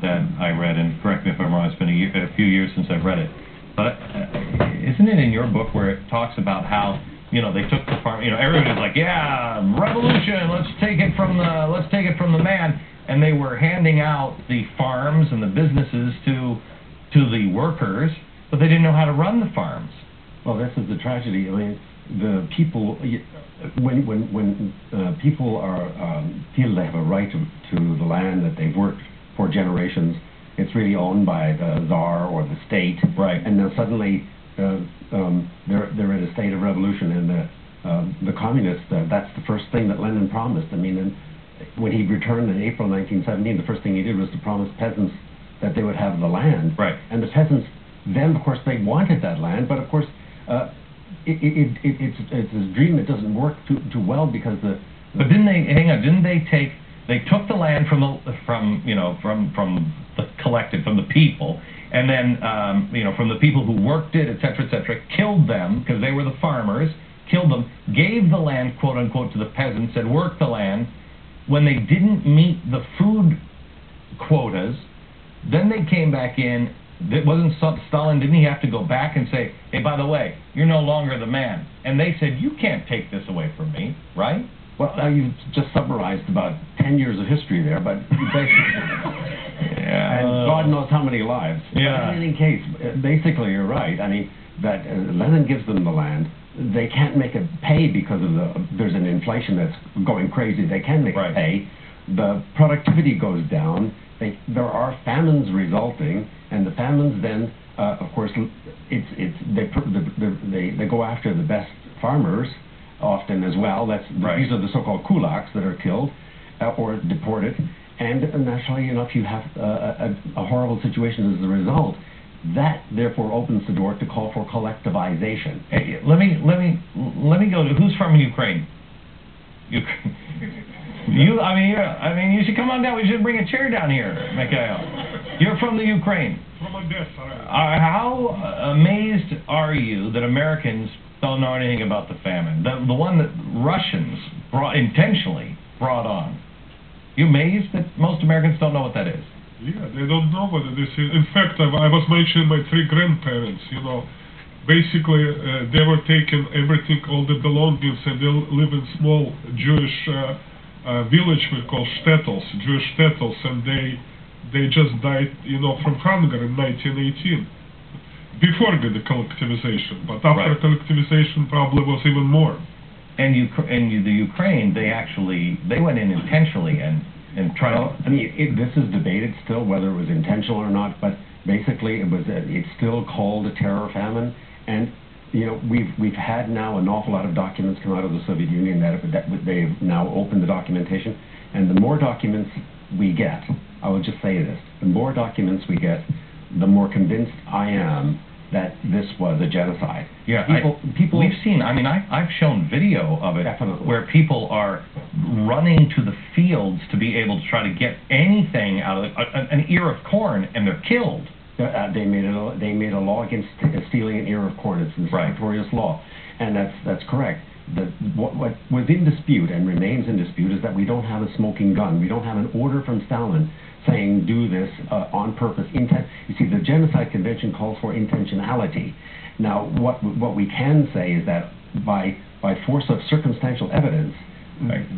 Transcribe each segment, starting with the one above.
that I read, and correct me if I'm wrong, it's been a few years since I've read it, but isn't it in your book where it talks about how, you know, they took the farm, you know, everybody's like, yeah, revolution, let's take it from the man, and they were handing out the farms and the businesses to the workers, but they didn't know how to run the farms. Well, this is the tragedy. I mean, the people, when people are feel they have a right to the land that they've worked for generations, it's really owned by the czar or the state, right? And then suddenly they're in a state of revolution, and the communists. That's the first thing that Lenin promised. I mean, when he returned in April 1917, the first thing he did was to promise peasants that they would have the land. Right. And the peasants, then of course they wanted that land, but of course it's a dream that doesn't work too well, because the. But didn't they? Hang on. Didn't they take? They took the land from the collected from the people, and then from the people who worked it, etc., etc., killed them because they were the farmers. Killed them, gave the land, quote unquote, to the peasants, said work the land. When they didn't meet the food quotas, then they came back in. It wasn't Stalin, didn't he have to go back and say, hey, by the way, you're no longer the man? And they said, you can't take this away from me, right? Well, you just summarized about 10 years of history there, but basically, yeah. And God knows how many lives. Yeah. But in any case, basically you're right. I mean, that Lenin gives them the land. They can't make it pay because of there's an inflation that's going crazy. They can make it pay. The productivity goes down. There are famines resulting, and the famines then, of course, they go after the best farmers often as well. These are the so-called kulaks that are killed or deported, and naturally enough, you have a horrible situation as a result. That therefore opens the door to call for collectivization. Hey, let me go to who's from Ukraine. Ukraine. I mean, you should come on down. We should bring a chair down here, Mikhail. You're from the Ukraine. From Odessa. How amazed are you that Americans don't know anything about the famine? The one that Russians intentionally brought on. You amazed that most Americans don't know what that is? Yeah, they don't know what it is. In fact, I was mentioning my three grandparents, you know. Basically, they were taking everything, all the belongings, and they live in small Jewish village we call shtetls, Jewish shtetls, and they just died, you know, from hunger in 1918. Before the collectivization, but after collectivization probably was even more. And the Ukraine, they went in intentionally and tried. Well, I mean, this is debated still whether it was intentional or not, but basically it's still called a terror famine. And you know, we've had now an awful lot of documents come out of the Soviet Union that they've now opened the documentation, and the more documents we get, I will just say this: the more documents we get, the more convinced I am that this was a genocide. Yeah, people we've seen. I mean, I've shown video of it. Definitely. Where people are running to the fields to be able to try to get anything out of an ear of corn, and they're killed. They made a law against stealing an ear of corn. It's this notorious law, and that's correct. What was in dispute and remains in dispute is that we don't have a smoking gun. We don't have an order from Stalin saying do this on purpose. You see, the Genocide Convention calls for intentionality. Now, what we can say is that by force of circumstantial evidence,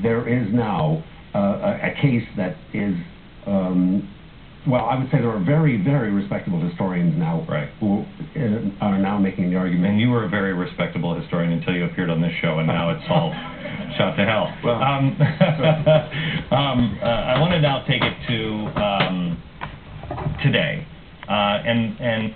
there is now a case that is. Well, I would say there are very, very respectable historians now who are now making the argument. And you were a very respectable historian until you appeared on this show, and now it's all shot to hell. Well, I want to now take it to today, and